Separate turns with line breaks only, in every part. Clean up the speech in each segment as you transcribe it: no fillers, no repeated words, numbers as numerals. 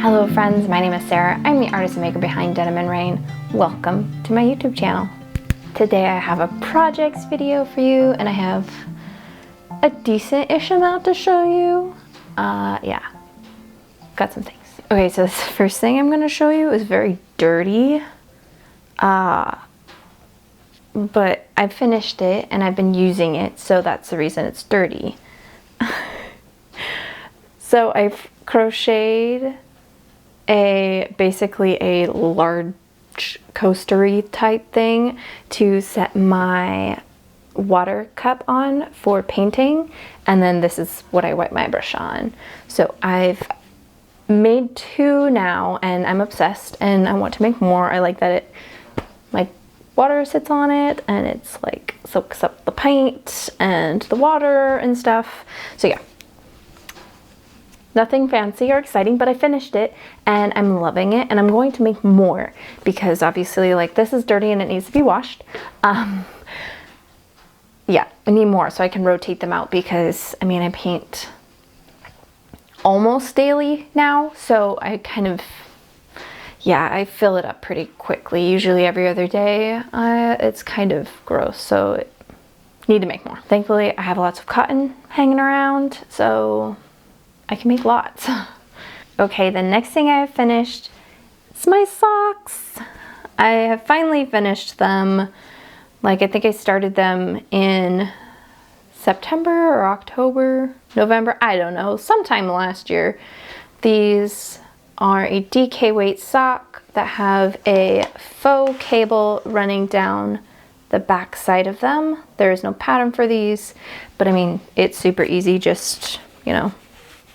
Hello friends, my name is Sarah. I'm the artist and maker behind Denim and Rain. Welcome to my YouTube channel. Today I have a projects video for you and I have a decent-ish amount to show you. Yeah, got some things. Okay, so this first thing I'm gonna show you is very dirty. But I've finished it and I've been using it, so that's the reason it's dirty. So I've crocheted basically a large coastery type thing to set my water cup on for painting, and then this is what I wipe my brush on. So I've made two now and I'm obsessed and I want to make more. I like that it like water sits on it and it's like soaks up the paint and the water and stuff. So yeah, nothing fancy or exciting, but I finished it and I'm loving it, and I'm going to make more because obviously like this is dirty and it needs to be washed. Yeah, I need more so I can rotate them out because I mean I paint almost daily now, so I kind of, yeah, I fill it up pretty quickly, usually every other day. It's kind of gross, so I need to make more. Thankfully I have lots of cotton hanging around, so I can make lots. Okay, the next thing I have finished is my socks. I have finally finished them. Like, I think I started them in September or October, November, I don't know, sometime last year. These are a DK weight sock that have a faux cable running down the back side of them. There is no pattern for these, but I mean, it's super easy. Just, you know,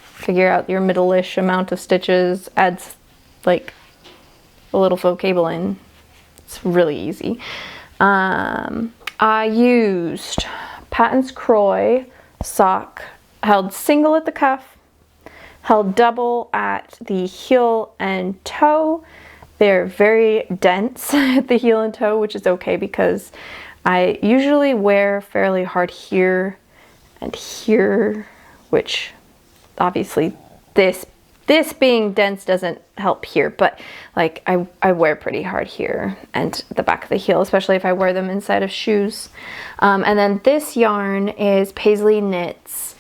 figure out your middle-ish amount of stitches, adds like a little faux cable in. It's really easy. I used Patton's Croy sock, held single at the cuff, held double at the heel and toe. They're very dense at the heel and toe, which is okay because I usually wear fairly hard here and here, which obviously this being dense doesn't help here, but like I wear pretty hard here and the back of the heel, especially if I wear them inside of shoes. And then this yarn is Pasley Knits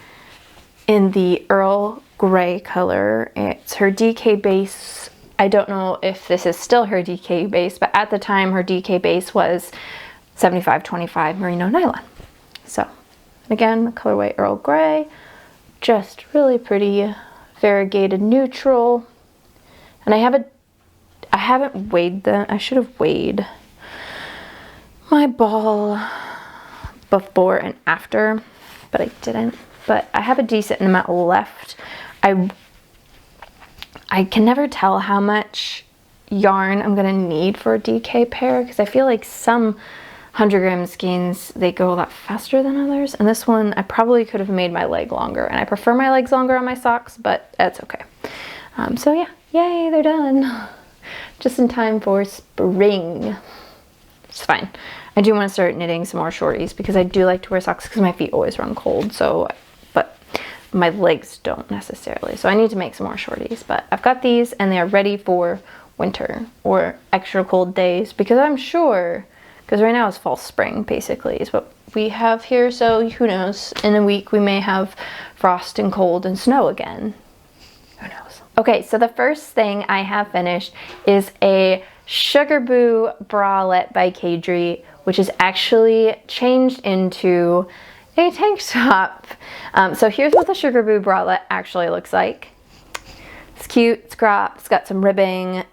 in the Earl gray color. It's her DK base. I don't know if this is still her DK base, but at the time her DK base was 75/25 merino nylon. So again, the colorway Earl gray, just really pretty variegated neutral. And I haven't weighed them. I should have weighed my ball before and after, but I didn't. But I have a decent amount left. I can never tell how much yarn I'm gonna need for a DK pair because I feel like some 100-gram skeins, they go a lot faster than others. And this one, I probably could have made my leg longer. And I prefer my legs longer on my socks, but that's okay. So yeah, yay, they're done. Just in time for spring. It's fine. I do want to start knitting some more shorties because I do like to wear socks because my feet always run cold. So, but my legs don't necessarily. So I need to make some more shorties. But I've got these and they are ready for winter or extra cold days because I'm sure, because right now it's fall spring basically is what we have here, so who knows, in a week we may have frost and cold and snow again. Who knows? Okay, so the first thing I have finished is a Sugarboo bralette by Caidree, which is actually changed into a tank top. So here's what the Sugarboo bralette actually looks like. It's cute, it's cropped, it's got some ribbing.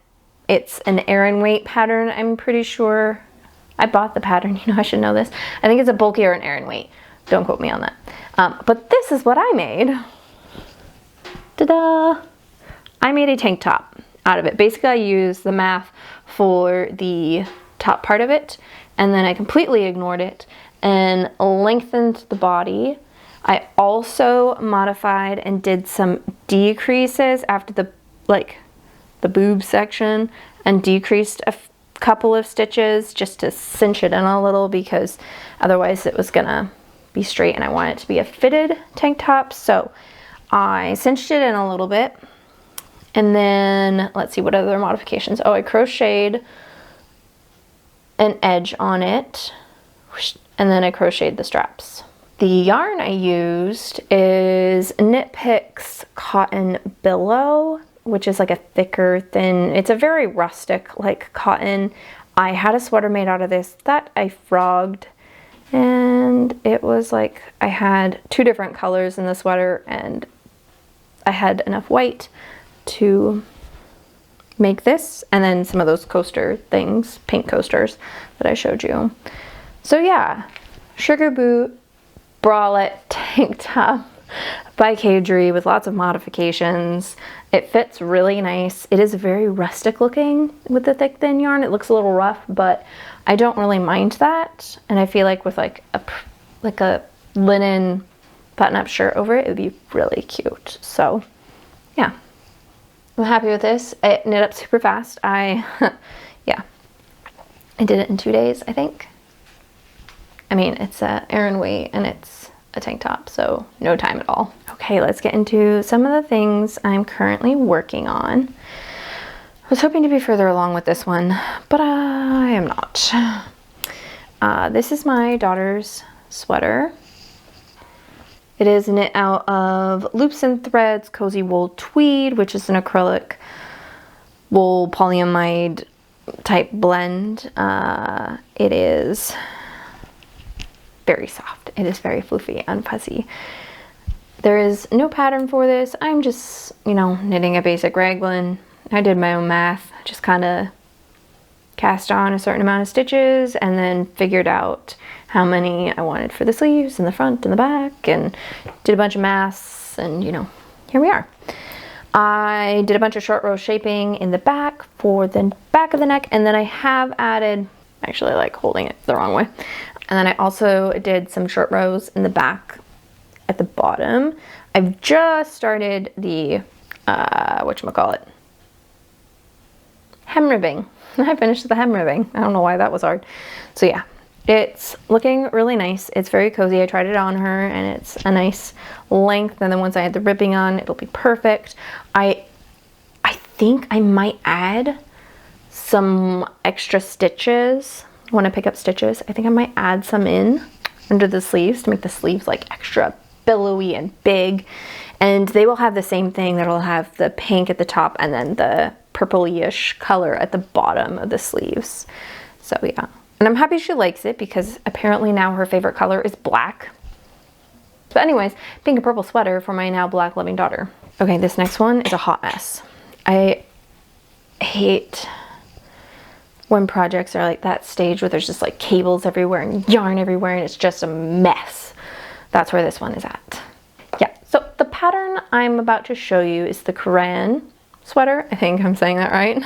It's an Aran weight pattern, I'm pretty sure. I bought the pattern, you know, I should know this. I think it's a bulky or an Aran weight. Don't quote me on that. But this is what I made. Ta-da! I made a tank top out of it. Basically, I used the math for the top part of it, and then I completely ignored it and lengthened the body. I also modified and did some decreases after the boob section and decreased a couple of stitches just to cinch it in a little because otherwise it was gonna be straight and I want it to be a fitted tank top. So I cinched it in a little bit And then let's see what other modifications. Oh, I crocheted an edge on it, and then I crocheted the straps. The yarn I used is Knit Picks Cotton Billow, which is like a thicker, thin, it's a very rustic like cotton. I had a sweater made out of this that I frogged, and it was like I had 2 different colors in the sweater, and I had enough white to make this, and then some of those coaster things, pink coasters that I showed you. So yeah, Sugarboo bralette tank top by Caidree with lots of modifications. It fits really nice. It is very rustic looking with the thick thin yarn. It looks a little rough, but I don't really mind that. And I feel like with like a linen button-up shirt over it, it would be really cute. So yeah, I'm happy with this. It knit up super fast. Yeah, I did it in 2 days, I think. I mean, it's a Aran weight and it's a tank top, so no time at all. Okay, let's get into some of the things I'm currently working on. I was hoping to be further along with this one, but I am not. This is my daughter's sweater. It is knit out of Loops and Threads Cozy Wool Tweed, which is an acrylic wool polyamide type blend. It is very soft. It is very floofy and fuzzy. There is no pattern for this. I'm just, you know, knitting a basic raglan. I did my own math, just kind of cast on a certain amount of stitches and then figured out how many I wanted for the sleeves and the front and the back, and did a bunch of maths, and you know, here we are. I did a bunch of short row shaping in the back for the back of the neck, and then I have added, actually like holding it the wrong way, and then I also did some short rows in the back at the bottom. I've just started the, whatchamacallit, hem ribbing. I finished the hem ribbing. I don't know why that was hard. So yeah, it's looking really nice. It's very cozy. I tried it on her and it's a nice length, and then once I had the ribbing on, it'll be perfect. I think I might add some extra stitches when I pick up stitches. I think I might add some in under the sleeves to make the sleeves like extra billowy and big, and they will have the same thing. That'll have the pink at the top and then the purpley-ish color at the bottom of the sleeves. So yeah, and I'm happy she likes it because apparently now her favorite color is black. But anyways, pink and purple sweater for my now black loving daughter. Okay, this next one is a hot mess. I hate when projects are like that stage where there's just like cables everywhere and yarn everywhere and it's just a mess. That's where this one is at. Yeah, so the pattern I'm about to show you is the Corran sweater. I think I'm saying that right.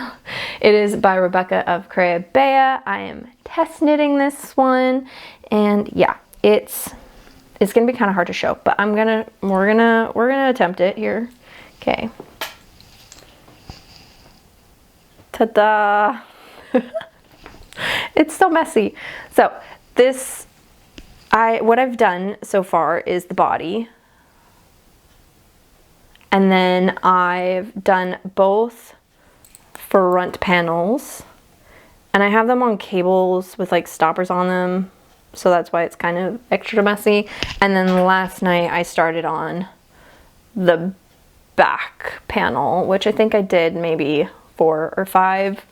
It is by Rebecca of Creabea. I am test knitting this one, and yeah, it's gonna be kind of hard to show, but we're gonna attempt it here. Okay. Ta-da! It's so messy. So this, what I've done so far is the body, and then I've done both front panels, and I have them on cables with like stoppers on them, so that's why it's kind of extra messy. And then last night I started on the back panel, which I think I did maybe 4 or 5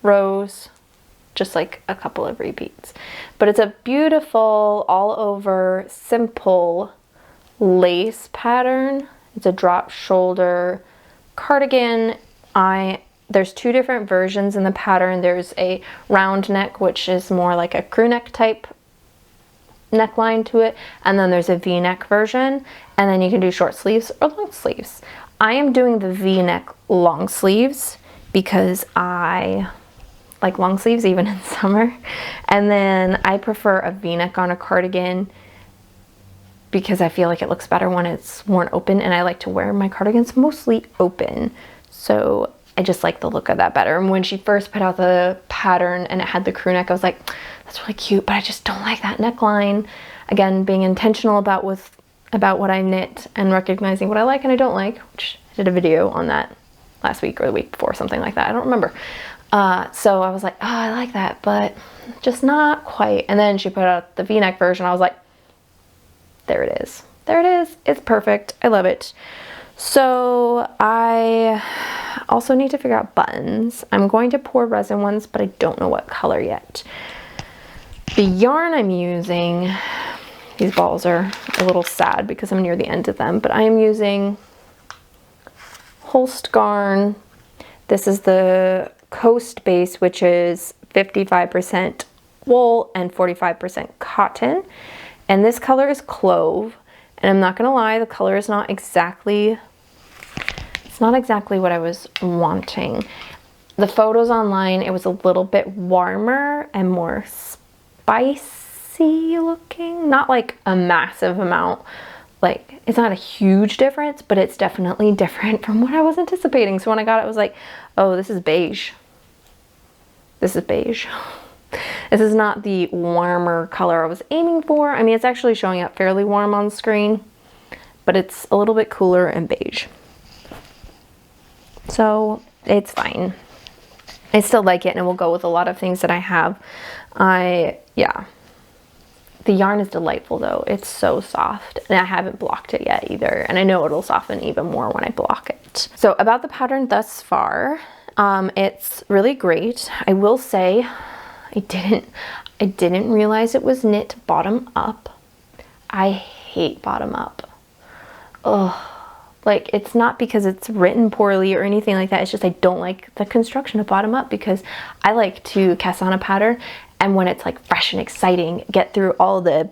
rows, just like a couple of repeats. But it's a beautiful all over simple lace pattern. It's a drop shoulder cardigan. There's 2 different versions in the pattern. There's a round neck, which is more like a crew neck type neckline to it, and then there's a V-neck version, and then you can do short sleeves or long sleeves. I am doing the V-neck long sleeves because I like long sleeves even in summer, and then I prefer a V-neck on a cardigan because I feel like it looks better when it's worn open, and I like to wear my cardigans mostly open, so I just like the look of that better. And when she first put out the pattern and it had the crew neck, I was like, that's really cute, but I just don't like that neckline. Again, being intentional about what I knit and recognizing what I like and I don't like, which I did a video on that last week or the week before, something like that. I don't remember. So I was like, oh, I like that, but just not quite. And then she put out the V-neck version. I was like, there it is. There it is. It's perfect. I love it. So I also need to figure out buttons. I'm going to pour resin ones, but I don't know what color yet. The yarn I'm using, these balls are a little sad because I'm near the end of them, but I am using Holst Garn. This is the Coast base, which is 55% wool and 45% cotton. And this color is Clove. And I'm not gonna lie, the color is not exactly, it's not exactly what I was wanting. The photos online, it was a little bit warmer and more spicy looking. Not like a massive amount. Like, it's not a huge difference, but it's definitely different from what I was anticipating. So when I got it, I was like, oh, this is beige. This is beige. This is not the warmer color I was aiming for. I mean, it's actually showing up fairly warm on screen, but it's a little bit cooler and beige. So it's fine. I still like it and it will go with a lot of things that I have. Yeah. The yarn is delightful though. It's so soft and I haven't blocked it yet either. And I know it'll soften even more when I block it. So about the pattern thus far, it's really great. I will say I didn't realize it was knit bottom up. I hate bottom up. Ugh. Like, it's not because it's written poorly or anything like that. It's just I don't like the construction of bottom up because I like to cast on a pattern and when it's like fresh and exciting, get through all the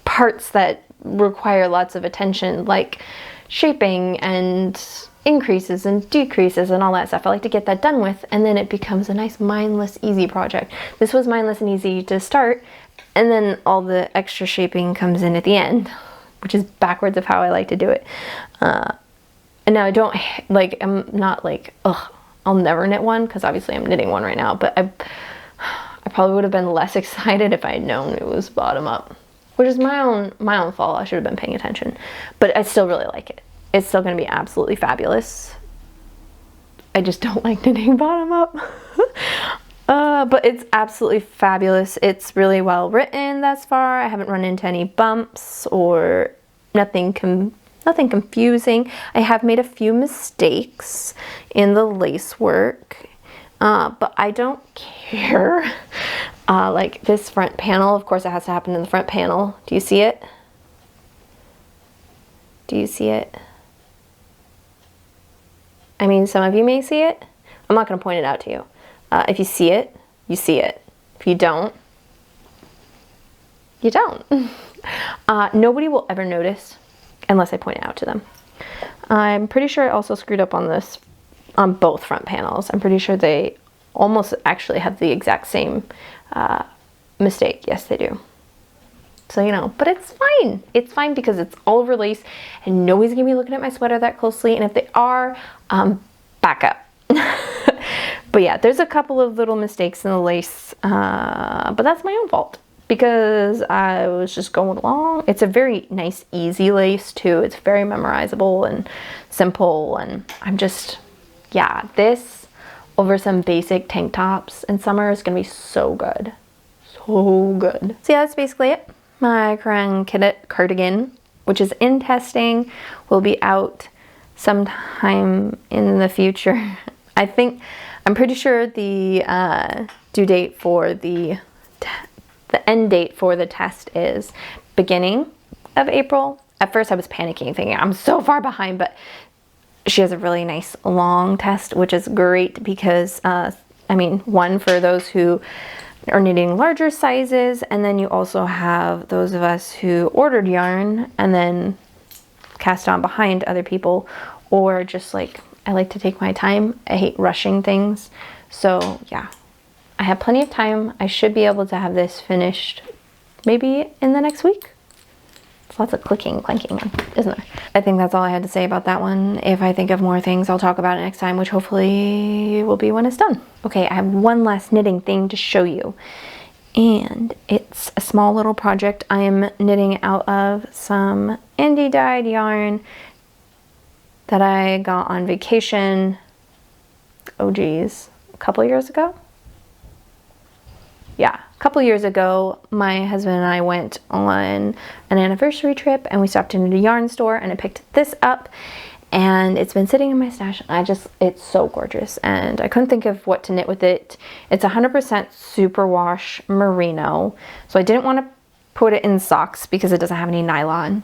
parts that require lots of attention, like shaping and increases and decreases and all that stuff. I like to get that done with, and then it becomes a nice mindless, easy project. This was mindless and easy to start, and then all the extra shaping comes in at the end, which is backwards of how I like to do it. And now I don't, like, I'm not like, ugh, I'll never knit one, because obviously I'm knitting one right now, but I probably would have been less excited if I had known it was bottom up, which is my own fault. I should have been paying attention, but I still really like it. It's still going to be absolutely fabulous. I just don't like knitting bottom up. But it's absolutely fabulous. It's really well written thus far. I haven't run into any bumps or nothing confusing. I have made a few mistakes in the lace work, but I don't care. Like this front panel, of course it has to happen in the front panel. Do you see it? Do you see it? I mean, some of you may see it. I'm not going to point it out to you. If you see it, you see it. If you don't, you don't. Nobody will ever notice unless I point it out to them. I'm pretty sure I also screwed up on this, on both front panels. I'm pretty sure they almost actually have the exact same mistake. Yes, they do. So, you know, but it's fine. It's fine because it's all over lace and nobody's gonna be looking at my sweater that closely. And if they are, back up. But yeah, there's a couple of little mistakes in the lace, but that's my own fault because I was just going along. It's a very nice, easy lace too. It's very memorizable and simple. And I'm just, yeah, this over some basic tank tops in summer is gonna be so good. So good. So yeah, that's basically it. My Corran cardigan, which is in testing, will be out sometime in the future. I'm pretty sure the due date for the end date for the test is beginning of April. At first I was panicking thinking I'm so far behind, but she has a really nice long test, which is great because I mean, one for those who are knitting larger sizes, and then you also have those of us who ordered yarn and then cast on behind other people, or just like, I like to take my time. I hate rushing things. So yeah, I have plenty of time. I should be able to have this finished maybe in the next week. It's lots of clicking, clanking, isn't there? I think that's all I had to say about that one. If I think of more things, I'll talk about it next time, which hopefully will be when it's done. Okay, I have one last knitting thing to show you. And it's a small little project I am knitting out of some indie dyed yarn. that I got on vacation, oh geez, a couple years ago? Yeah, a couple years ago, my husband and I went on an anniversary trip and we stopped in a yarn store and I picked this up and it's been sitting in my stash. It's so gorgeous and I couldn't think of what to knit with it. It's 100% superwash merino. So I didn't want to put it in socks because it doesn't have any nylon,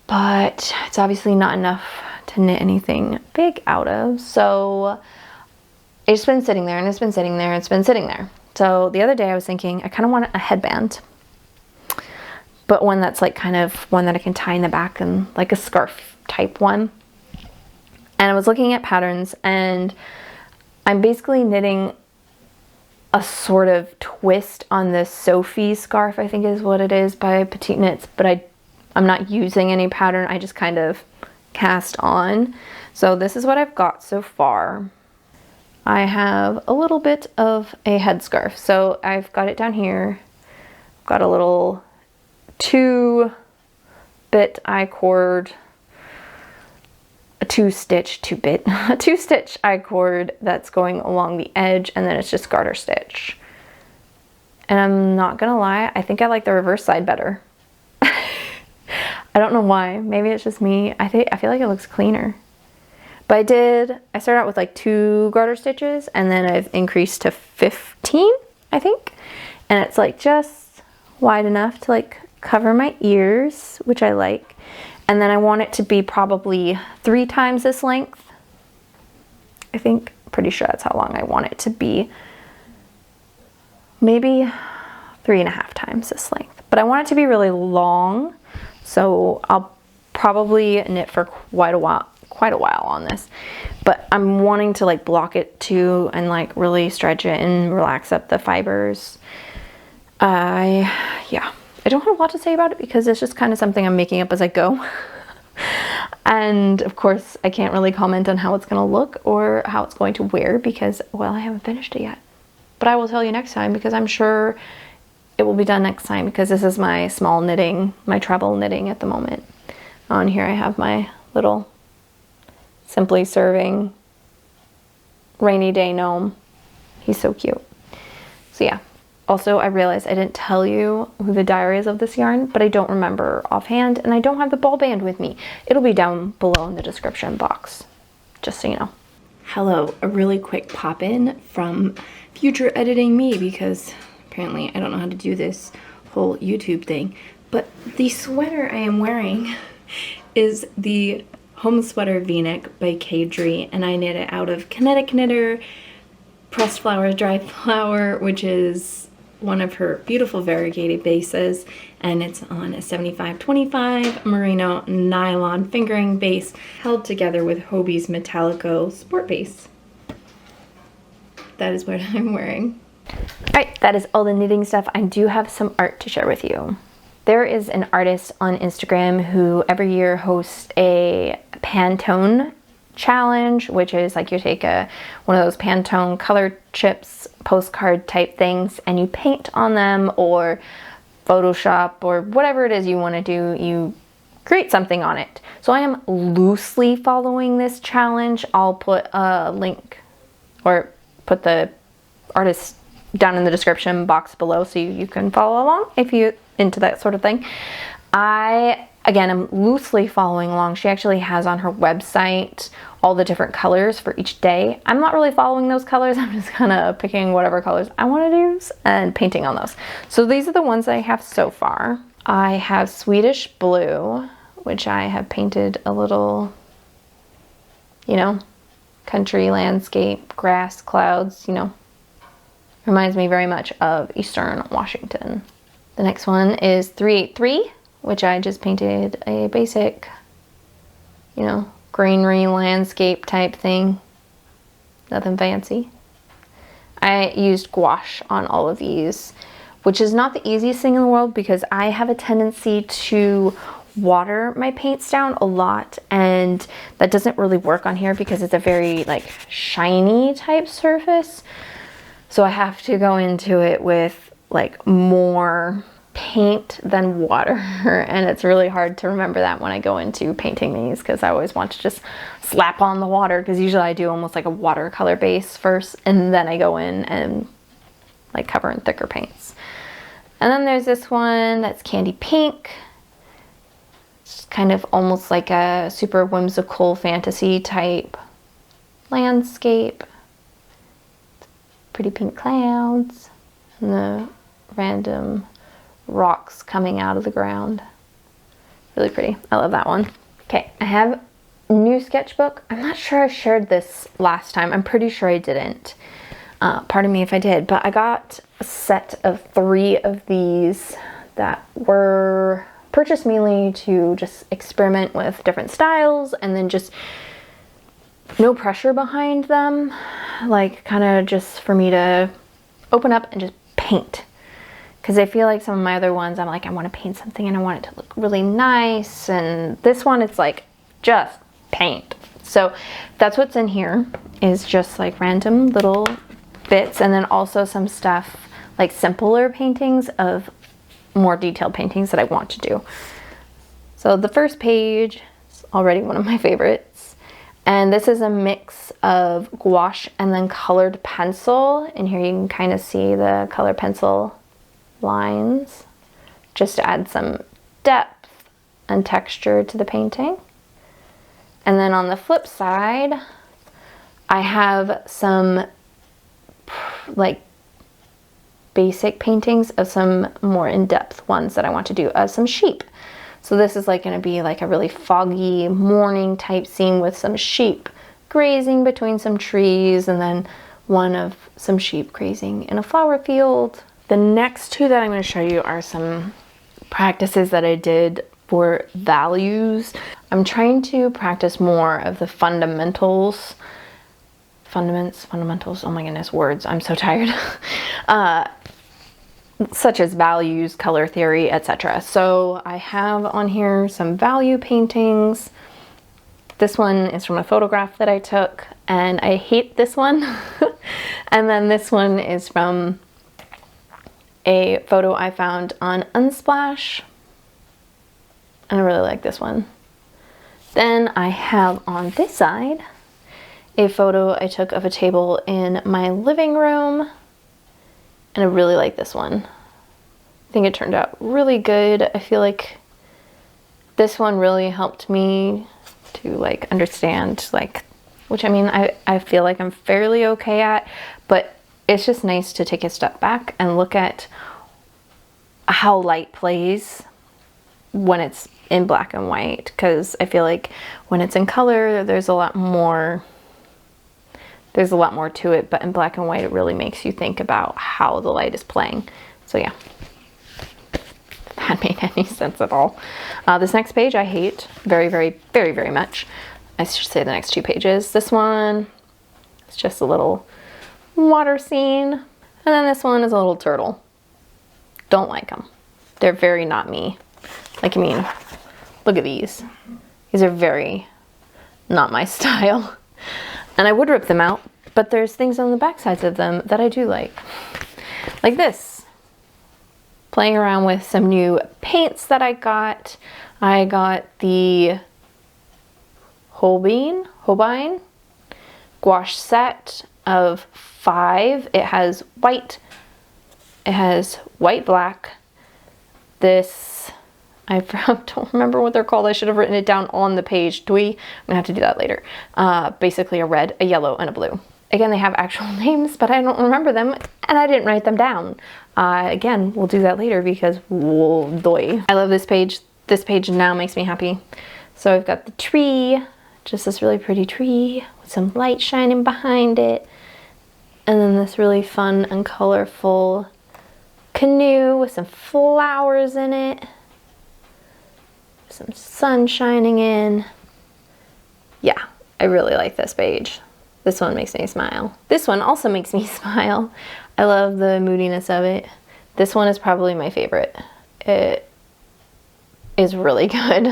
but it's obviously not enough to knit anything big out of. So it's been sitting there and it's been sitting there and it's been sitting there. So the other day I was thinking I kind of want a headband, but one that's like kind of one that I can tie in the back and like a scarf type one. And I was looking at patterns and I'm basically knitting a sort of twist on the Sofie Scarf, I think is what it is, by Petite Knits, but I'm not using any pattern. I just kind of cast on. So this is what I've got so far. I have a little bit of a headscarf. So I've got it down here. Got a little 2-bit I-cord, a 2-stitch I-cord that's going along the edge, and then it's just garter stitch. And I'm not gonna lie, I think I like the reverse side better. I don't know why. Maybe it's just me. I feel like it looks cleaner. But I started out with like 2 garter stitches and then I've increased to 15, I think. And it's like just wide enough to like cover my ears, which I like. And then I want it to be probably 3 times this length. I think, pretty sure that's how long I want it to be. Maybe 3.5 times this length. But I want it to be really long. So I'll probably knit for quite a while on this, but I'm wanting to like block it too and like really stretch it and relax up the fibers. Yeah, I don't have a lot to say about it because it's just kind of something I'm making up as I go. And of course I can't really comment on how it's going to look or how it's going to wear because, well, I haven't finished it yet, but I will tell you next time because I'm sure it will be done next time because this is my small knitting, my treble knitting at the moment. On here I have my little Simply Serving rainy day gnome. He's so cute. So yeah. Also, I realized I didn't tell you who the dyer is of this yarn, but I don't remember offhand, and I don't have the ball band with me. It'll be down below in the description box, just so you know. Hello, a really quick pop-in from future editing me, because apparently I don't know how to do this whole YouTube thing, but the sweater I am wearing is the Home Sweater V-neck by Caidree, and I knit it out of Kinetic Knitter, pressed flour, dry flour, which is one of her beautiful variegated bases, and it's on a 75-25 merino nylon fingering base held together with Hobie's Metallico sport base. That is what I'm wearing. Alright, that is all the knitting stuff. I do have some art to share with you. There is an artist on Instagram who every year hosts a Pantone challenge, which is like you take one of those Pantone color chips, postcard type things, and you paint on them or Photoshop or whatever it is you want to do. You create something on it. So I am loosely following this challenge. I'll put a link or put the artist down in the description box below so you can follow along if you're into that sort of thing. Again, I'm loosely following along. She actually has on her website all the different colors for each day. I'm not really following those colors. I'm just kind of picking whatever colors I want to use and painting on those. So these are the ones I have so far. I have Swedish Blue, which I have painted a little, you know, country landscape, grass, clouds, you know. Reminds me very much of Eastern Washington. The next one is 383, which I just painted a basic, you know, greenery landscape type thing. Nothing fancy. I used gouache on all of these, which is not the easiest thing in the world because I have a tendency to water my paints down a lot, and that doesn't really work on here because it's a very like shiny type surface. So I have to go into it with like more paint than water, and it's really hard to remember that when I go into painting these, because I always want to just slap on the water, because usually I do almost like a watercolor base first and then I go in and like cover in thicker paints. And then there's this one that's candy pink. It's kind of almost like a super whimsical fantasy type landscape. Pretty pink clouds and the random rocks coming out of the ground. Really pretty. I love that one. Okay, I have a new sketchbook. I'm not sure I shared this last time. I'm pretty sure I didn't. Pardon me if I did, but I got a set of 3 of these that were purchased mainly to just experiment with different styles, and then just no pressure behind them. Like kind of just for me to open up and just paint. Because I feel like some of my other ones, I'm like, I want to paint something and I want it to look really nice. And this one, it's like, just paint. So that's what's in here, is just like random little bits. And then also some stuff, like simpler paintings of more detailed paintings that I want to do. So the first page is already one of my favorites. And this is a mix of gouache and then colored pencil. And here you can kind of see the colored pencil lines, just to add some depth and texture to the painting. And then on the flip side, I have some like basic paintings of some more in-depth ones that I want to do of some sheep. So this is like going to be like a really foggy morning type scene with some sheep grazing between some trees, and then one of some sheep grazing in a flower field. The next 2 that I'm going to show you are some practices that I did for values. I'm trying to practice more of the fundamentals. Fundamentals, oh my goodness, words, I'm so tired. Such as values, color theory, etc. So I have on here some value paintings. This one is from a photograph that I took, and I hate this one. And then this one is from a photo I found on Unsplash, and I really like this one. Then I have on this side a photo I took of a table in my living room, and I really like this one. I think it turned out really good. I feel like this one really helped me to like understand, like, which I mean I feel like I'm fairly okay at, but it's just nice to take a step back and look at how light plays when it's in black and white, because I feel like when it's in color there's a lot more to it, but in black and white it really makes you think about how the light is playing. So yeah, if that made any sense at all. This next page I hate very, very, very, very much. I should say the next 2 pages. This one is just a little water scene, and then this one is a little turtle. Don't like them. They're very not me. Like, I mean, look at these. These are very not my style. And I would rip them out, but there's things on the back sides of them that I do like. Like this. Playing around with some new paints that I got. I got the Holbein gouache set of 5. It has white, black. This, I don't remember what they're called. I should have written it down on the page. I'm gonna have to do that later. Basically a red, a yellow, and a blue. Again, they have actual names, but I don't remember them, and I didn't write them down. Again, we'll do that later because I love this page. This page now makes me happy. So I've got the tree, just this really pretty tree with some light shining behind it. And then this really fun and colorful canoe with some flowers in it. Some sun shining in. Yeah, I really like this page. This one makes me smile. This one also makes me smile. I love the moodiness of it. This one is probably my favorite. It is really good.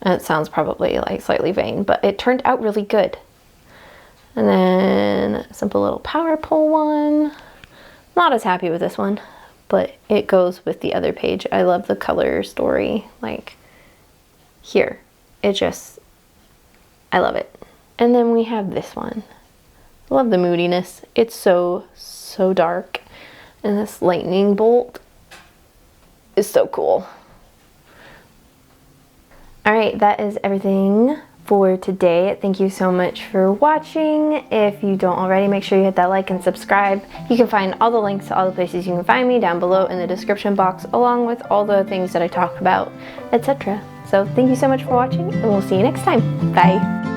And it sounds probably like slightly vain, but it turned out really good. And then a simple little power pole one. Not as happy with this one, but it goes with the other page. I love the color story, like here. I love it. And then we have this one. I love the moodiness. It's so dark. And this lightning bolt is so cool. Alright, that is everything for today. Thank you so much for watching. If you don't already, make sure you hit that like and subscribe. You can find all the links to all the places you can find me down below in the description box, along with all the things that I talk about, etc. So thank you so much for watching, and we'll see you next time. Bye!